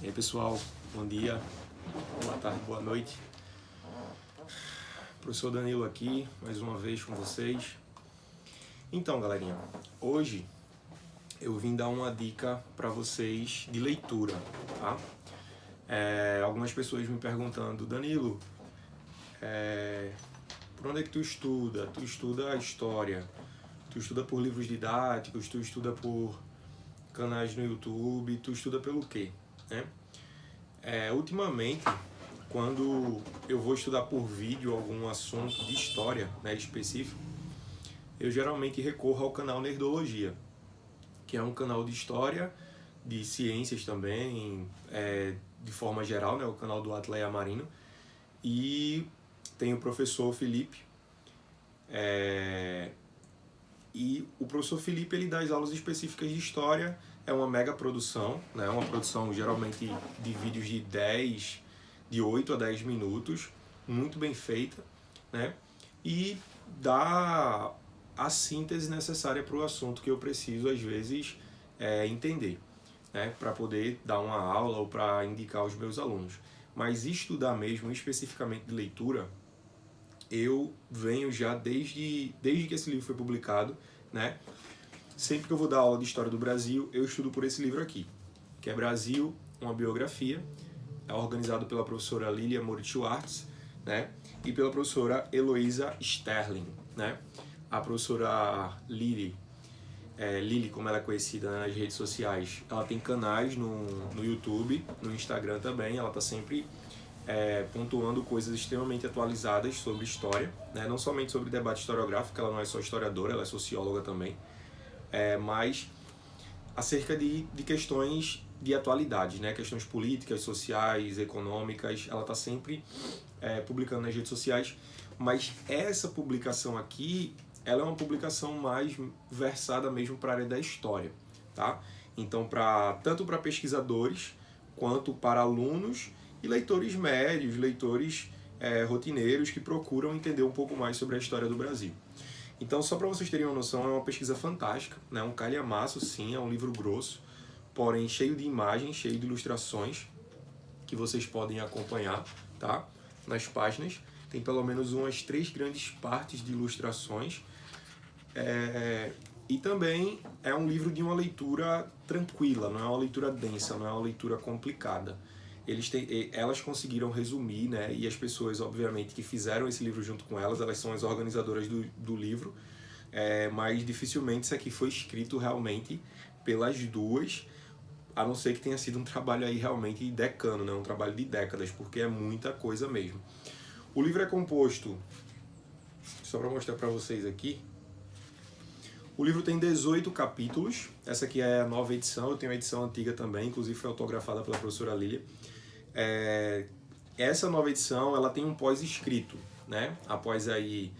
E aí pessoal, bom dia, boa tarde, boa noite. Professor Danilo aqui, mais uma vez com vocês. Então galerinha, hoje eu vim dar uma dica para vocês de leitura, tá? Algumas pessoas me perguntando, Danilo, por onde é que tu estuda? Tu estuda a história? Tu estuda por livros didáticos? Tu estuda por canais no YouTube? Tu estuda pelo quê? Né? Ultimamente, quando eu vou estudar por vídeo algum assunto de história, né, específico, eu geralmente recorro ao canal Nerdologia, que é um canal de história, de ciências também, de forma geral, né, o canal do Atleia Marino, e tem o professor Felipe, e o professor Felipe ele dá as aulas específicas de história. É uma mega produção, né? Uma produção geralmente de vídeos de 8 a 10 minutos, muito bem feita, né? E dá a síntese necessária para o assunto que eu preciso, às vezes, entender, né? Para poder dar uma aula ou para indicar aos meus alunos. Mas estudar mesmo, especificamente de leitura, eu venho já desde que esse livro foi publicado, né? Sempre que eu vou dar aula de História do Brasil, eu estudo por esse livro aqui, que é Brasil, uma biografia, é organizado pela professora Lilia Moritz Schwartz, né? E pela professora Heloísa Sterling, né? A professora Lili, como ela é conhecida, né, nas redes sociais, ela tem canais no YouTube, no Instagram também, ela está sempre pontuando coisas extremamente atualizadas sobre história, né? Não somente sobre debate historiográfico, ela não é só historiadora, ela é socióloga também, mas acerca de questões de atualidade, né? Questões políticas, sociais, econômicas, ela está sempre publicando nas redes sociais, mas essa publicação aqui, ela é uma publicação mais versada mesmo para a área da história, tá? Então, tanto para pesquisadores, quanto para alunos e leitores médios, leitores rotineiros que procuram entender um pouco mais sobre a história do Brasil. Então, só para vocês terem uma noção, é uma pesquisa fantástica, né? Um calhamaço, sim, é um livro grosso, porém cheio de imagens, cheio de ilustrações que vocês podem acompanhar, tá? Nas páginas. Tem pelo menos umas 3 grandes partes de ilustrações. E também é um livro de uma leitura tranquila, não é uma leitura densa, não é uma leitura complicada. Elas conseguiram resumir, né? E as pessoas, obviamente, que fizeram esse livro junto com elas são as organizadoras do livro, mas dificilmente isso aqui foi escrito realmente pelas duas, a não ser que tenha sido um trabalho aí realmente decano, né? Um trabalho de décadas, porque é muita coisa mesmo. O livro é composto, só para mostrar para vocês aqui, o livro tem 18 capítulos, essa aqui é a nova edição, eu tenho a edição antiga também, inclusive foi autografada pela professora Lília. Essa nova edição, ela tem um pós-escrito, né? Após aí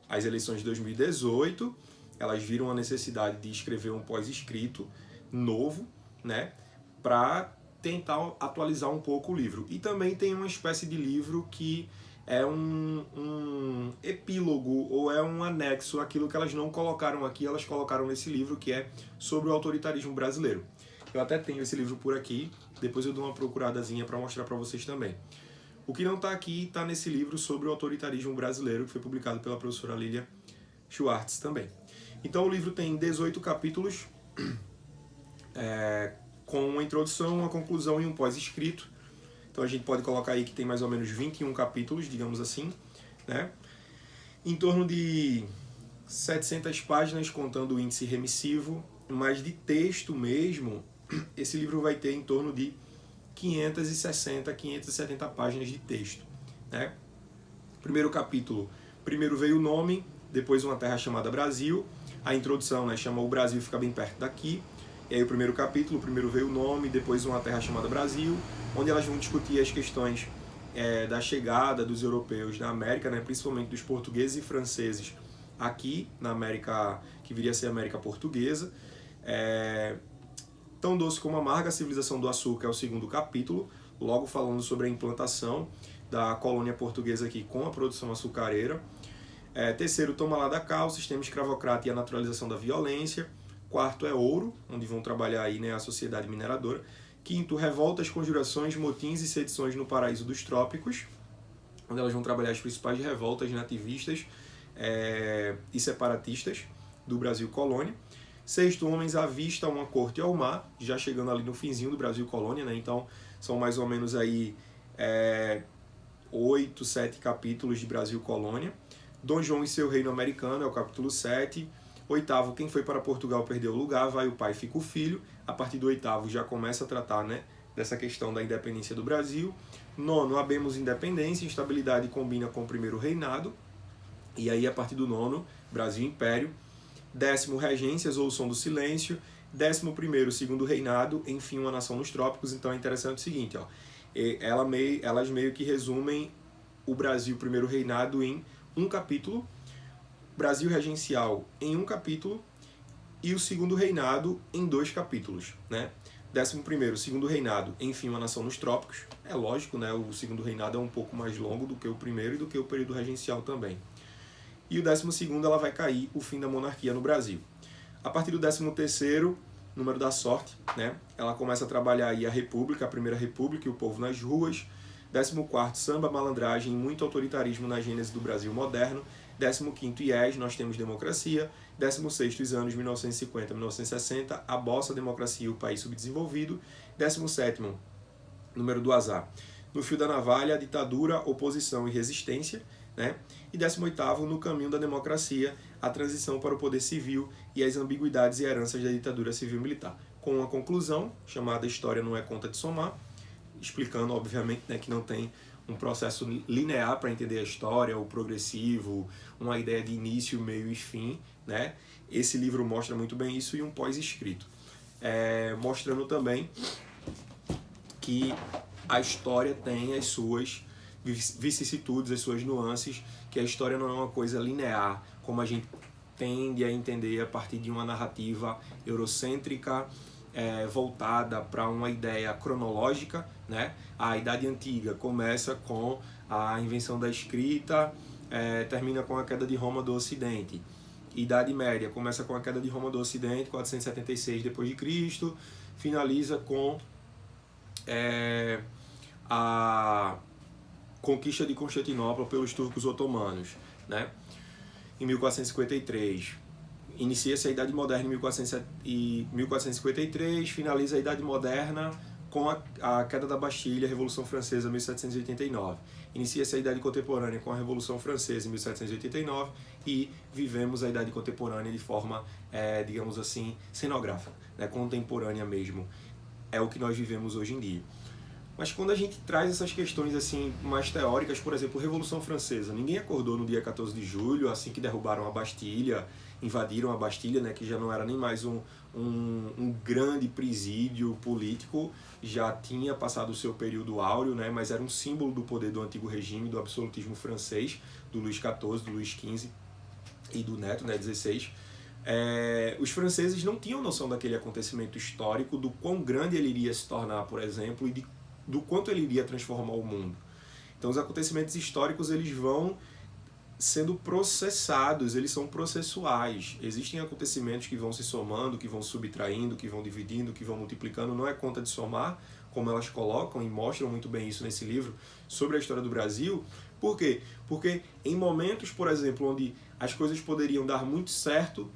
as eleições de 2018, elas viram a necessidade de escrever um pós-escrito novo, né? Para tentar atualizar um pouco o livro. E também tem uma espécie de livro que é um epílogo ou é um anexo àquilo que elas não colocaram aqui, elas colocaram nesse livro, que é sobre o autoritarismo brasileiro. Eu até tenho esse livro por aqui, depois eu dou uma procuradazinha para mostrar para vocês também. O que não está aqui está nesse livro sobre o autoritarismo brasileiro, que foi publicado pela professora Lilia Schwartz também. Então o livro tem 18 capítulos, com uma introdução, uma conclusão e um pós-escrito. Então a gente pode colocar aí que tem mais ou menos 21 capítulos, digamos assim, né? Em torno de 700 páginas, contando o índice remissivo, mas de texto mesmo, esse livro vai ter em torno de 560, 570 páginas de texto, né? Primeiro capítulo, primeiro veio o nome, depois uma terra chamada Brasil, a introdução, né, chama O Brasil Fica Bem Perto Daqui, e aí o primeiro capítulo, primeiro veio o nome, depois uma terra chamada Brasil, onde elas vão discutir as questões da chegada dos europeus na América, né, principalmente dos portugueses e franceses aqui na América, que viria a ser a América Portuguesa. Tão Doce como Amarga, a Civilização do Açúcar é o segundo capítulo, logo falando sobre a implantação da colônia portuguesa aqui com a produção açucareira. Terceiro, Toma lá da cá, o sistema escravocrata e a naturalização da violência. Quarto é ouro, onde vão trabalhar aí, né, a sociedade mineradora. Quinto, revoltas, conjurações, motins e sedições no paraíso dos trópicos, onde elas vão trabalhar as principais revoltas nativistas e separatistas do Brasil colônia. Sexto, homens à vista, uma corte ao mar, já chegando ali no finzinho do Brasil colônia, né? Então são mais ou menos aí 8, 7 capítulos de Brasil colônia. Dom João e seu reino americano, é o capítulo 7. Oitavo, quem foi para Portugal perdeu o lugar, vai o pai, fica o filho. A partir do oitavo já começa a tratar, né, dessa questão da independência do Brasil. Nono, habemos independência, instabilidade combina com o primeiro reinado. E aí, a partir do nono, Brasil Império. Décimo, regências ou som do silêncio. 11º, segundo reinado, enfim, uma nação nos trópicos. Então é interessante o seguinte, ó, elas meio que resumem o Brasil primeiro reinado em um capítulo, Brasil regencial em um capítulo e o segundo reinado em 2 capítulos, né? 11º, segundo reinado, enfim, uma nação nos trópicos. É lógico, né? O segundo reinado é um pouco mais longo do que o primeiro e do que o período regencial também. E o 12º, ela vai cair, o fim da monarquia no Brasil. A partir do 13º, número da sorte, né? Ela começa a trabalhar aí a República, a Primeira República e o povo nas ruas. 14º, samba, malandragem e muito autoritarismo na gênese do Brasil moderno. 15º, IES, nós temos democracia. 16º, os anos 1950 1960, a bossa, democracia e o país subdesenvolvido. 17º, número do azar, no fio da navalha, ditadura, oposição e resistência, né? E 18º, no caminho da democracia, a transição para o poder civil e as ambiguidades e heranças da ditadura civil-militar. Com uma conclusão, chamada História não é conta de somar, explicando, obviamente, né, que não tem um processo linear para entender a história, o progressivo, uma ideia de início, meio e fim, né? Esse livro mostra muito bem isso e um pós-escrito. Mostrando também que a história tem as suas vicissitudes, as suas nuances, que a história não é uma coisa linear, como a gente tende a entender a partir de uma narrativa eurocêntrica, voltada para uma ideia cronológica, né? A Idade Antiga começa com a invenção da escrita, termina com a queda de Roma do Ocidente. Idade Média começa com a queda de Roma do Ocidente, 476 d.C., finaliza com a conquista de Constantinopla pelos turcos otomanos, né? Em 1453. Inicia-se a Idade Moderna em 1453, finaliza a Idade Moderna com a queda da Bastilha, a Revolução Francesa, 1789. Inicia-se a Idade Contemporânea com a Revolução Francesa, em 1789, e vivemos a Idade Contemporânea de forma, digamos assim, cenográfica, né? Contemporânea mesmo. É o que nós vivemos hoje em dia. Mas quando a gente traz essas questões assim mais teóricas, por exemplo, Revolução Francesa, ninguém acordou no dia 14 de julho, assim que derrubaram a Bastilha, invadiram a Bastilha, né, que já não era nem mais um grande presídio político, já tinha passado o seu período áureo, né, mas era um símbolo do poder do antigo regime, do absolutismo francês, do Luís XIV, do Luís XV e do Neto, né, 16. Os franceses não tinham noção daquele acontecimento histórico, do quão grande ele iria se tornar, por exemplo, e do quanto ele iria transformar o mundo. Então os acontecimentos históricos, eles vão sendo processados, eles são processuais. Existem acontecimentos que vão se somando, que vão subtraindo, que vão dividindo, que vão multiplicando, não é conta de somar, como elas colocam e mostram muito bem isso nesse livro sobre a história do Brasil. Por quê? Porque em momentos, por exemplo, onde as coisas poderiam dar muito certo,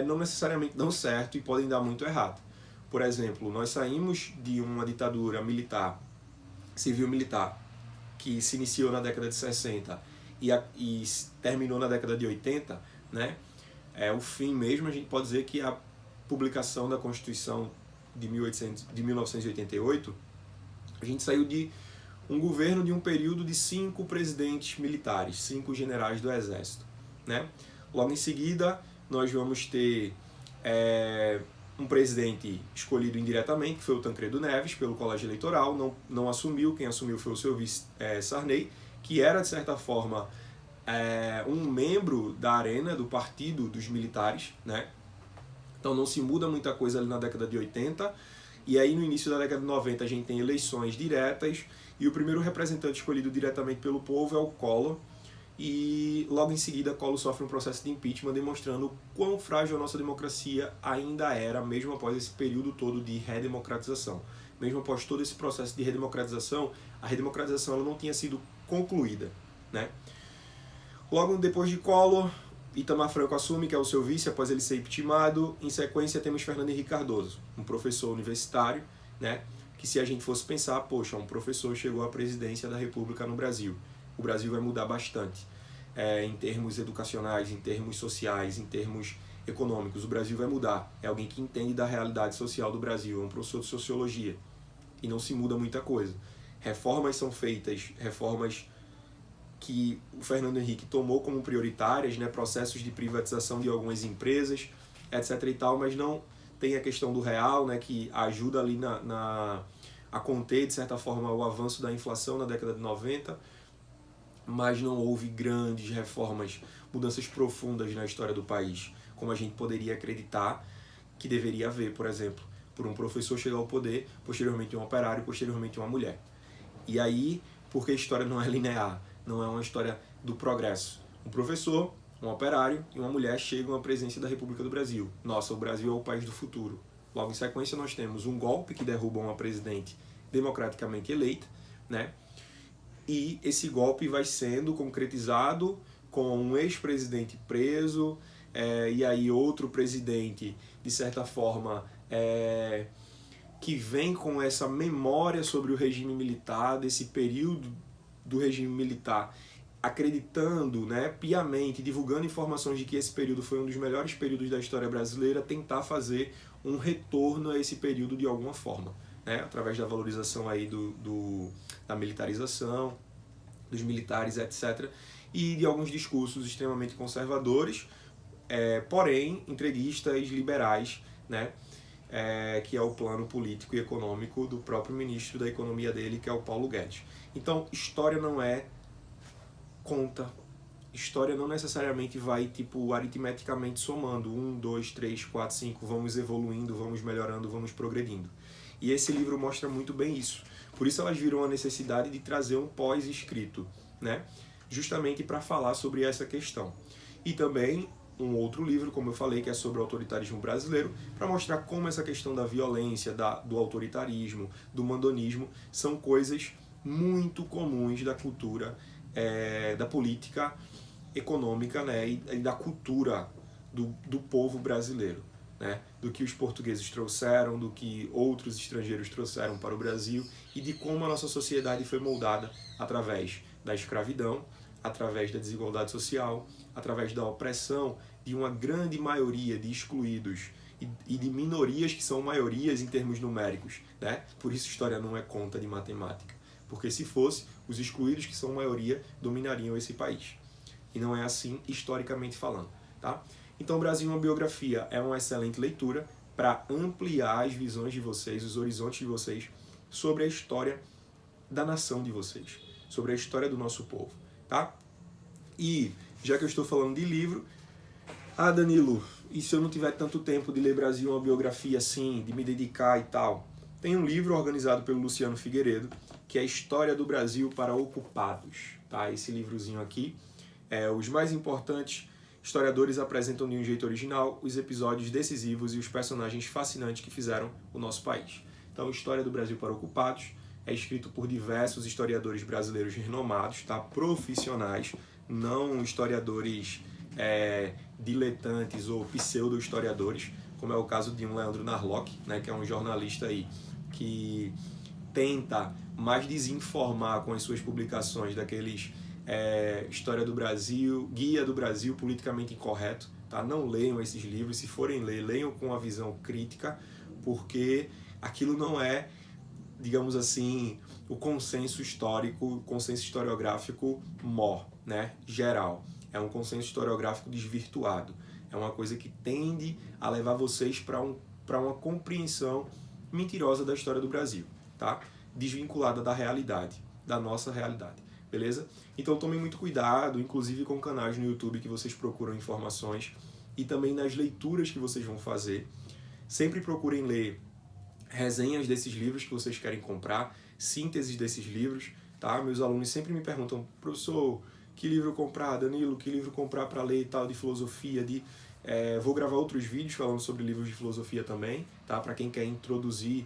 não necessariamente dão certo e podem dar muito errado. Por exemplo, nós saímos de uma ditadura militar, civil-militar, que se iniciou na década de 60 e terminou na década de 80, né? O fim mesmo, a gente pode dizer que a publicação da Constituição de 1988, a gente saiu de um governo de um período de 5 presidentes militares, 5 generais do Exército, né? Logo em seguida, nós vamos ter um presidente escolhido indiretamente, que foi o Tancredo Neves, pelo colégio eleitoral, não assumiu, quem assumiu foi o seu vice Sarney, que era, de certa forma, um membro da arena, do partido dos militares, né? Então não se muda muita coisa ali na década de 80, e aí no início da década de 90 a gente tem eleições diretas, e o primeiro representante escolhido diretamente pelo povo é o Collor, e logo em seguida Collor sofre um processo de impeachment demonstrando o quão frágil a nossa democracia ainda era, mesmo após esse período todo de redemocratização. Mesmo após todo esse processo de redemocratização, a redemocratização ela não tinha sido concluída, né? Logo depois de Collor, Itamar Franco assume que é o seu vice após ele ser impeachmentado. Em sequência temos Fernando Henrique Cardoso, um professor universitário, né? Que se a gente fosse pensar, poxa, um professor chegou à presidência da República no Brasil. O Brasil vai mudar bastante, em termos educacionais, em termos sociais, em termos econômicos. O Brasil vai mudar. É alguém que entende da realidade social do Brasil, é um professor de sociologia. E não se muda muita coisa. Reformas são feitas, reformas que o Fernando Henrique tomou como prioritárias, né, processos de privatização de algumas empresas, etc. e tal, mas não tem a questão do real, né, que ajuda ali a conter, de certa forma, o avanço da inflação na década de 90, mas não houve grandes reformas, mudanças profundas na história do país, como a gente poderia acreditar que deveria haver, por exemplo, por um professor chegar ao poder, posteriormente um operário, posteriormente uma mulher. E aí, porque a história não é linear, não é uma história do progresso. Um professor, um operário e uma mulher chegam à presidência da República do Brasil. Nossa, o Brasil é o país do futuro. Logo em sequência nós temos um golpe que derruba uma presidente democraticamente eleita, né? E esse golpe vai sendo concretizado com um ex-presidente preso, e aí outro presidente, de certa forma, que vem com essa memória sobre o regime militar, desse período do regime militar, acreditando, né, piamente, divulgando informações de que esse período foi um dos melhores períodos da história brasileira, tentar fazer um retorno a esse período de alguma forma, né, através da valorização aí da militarização, dos militares, etc., e de alguns discursos extremamente conservadores, porém entreguistas, liberais, né, que é o plano político e econômico do próprio ministro da economia dele, que é o Paulo Guedes. Então, história não é conta. História não necessariamente vai, tipo, aritmeticamente somando 1, 2, 3, 4, 5, vamos evoluindo, vamos melhorando, vamos progredindo. E esse livro mostra muito bem isso. Por isso elas viram a necessidade de trazer um pós-escrito, né? Justamente para falar sobre essa questão. E também um outro livro, como eu falei, que é sobre o autoritarismo brasileiro, para mostrar como essa questão da violência, do autoritarismo, do mandonismo, são coisas muito comuns da cultura, da política econômica, né, e da cultura do povo brasileiro, né, do que os portugueses trouxeram, do que outros estrangeiros trouxeram para o Brasil e de como a nossa sociedade foi moldada através da escravidão, através da desigualdade social, através da opressão de uma grande maioria de excluídos e de minorias que são maiorias em termos numéricos, né? Por isso história não é conta de matemática, porque se fosse, os excluídos que são maioria dominariam esse país. E não é assim historicamente falando, tá? Então, Brasil, uma biografia, é uma excelente leitura para ampliar as visões de vocês, os horizontes de vocês sobre a história da nação de vocês, sobre a história do nosso povo, tá? E, já que eu estou falando de livro, Danilo, e se eu não tiver tanto tempo de ler Brasil, uma biografia assim, de me dedicar e tal? Tem um livro organizado pelo Luciano Figueiredo, que é História do Brasil para Ocupados, tá? Esse livrozinho aqui, os mais importantes historiadores apresentam de um jeito original os episódios decisivos e os personagens fascinantes que fizeram o nosso país. Então, História do Brasil para Ocupados é escrito por diversos historiadores brasileiros renomados, tá? Profissionais, não historiadores diletantes ou pseudo-historiadores, como é o caso de um Leandro Narlock, né, que é um jornalista aí que tenta mais desinformar com as suas publicações daqueles História do Brasil, Guia do Brasil Politicamente Incorreto, tá? Não leiam esses livros, se forem ler, leiam com uma visão crítica, porque aquilo não é, digamos assim, o consenso histórico, o consenso historiográfico né, geral. É um consenso historiográfico desvirtuado. É uma coisa que tende a levar vocês para uma compreensão mentirosa da história do Brasil, tá? Desvinculada da realidade, da nossa realidade, beleza? Então tomem muito cuidado, inclusive com canais no YouTube que vocês procuram informações e também nas leituras que vocês vão fazer. Sempre procurem ler resenhas desses livros que vocês querem comprar, sínteses desses livros, tá? Meus alunos sempre me perguntam, professor, que livro comprar, Danilo, que livro comprar para ler e tal, de filosofia, vou gravar outros vídeos falando sobre livros de filosofia também, tá? Para quem quer introduzir-se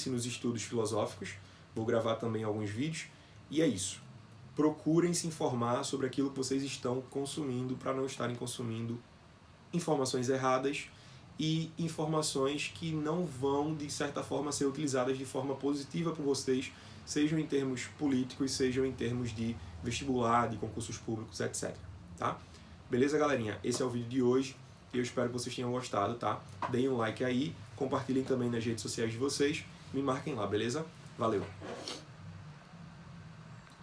nos estudos filosóficos, vou gravar também alguns vídeos, e é isso. Procurem se informar sobre aquilo que vocês estão consumindo para não estarem consumindo informações erradas e informações que não vão, de certa forma, ser utilizadas de forma positiva por vocês, sejam em termos políticos, sejam em termos de vestibular, de concursos públicos, etc. Tá? Beleza, galerinha? Esse é o vídeo de hoje. Eu espero que vocês tenham gostado, tá? Deem um like aí, compartilhem também nas redes sociais de vocês, me marquem lá, beleza? Valeu!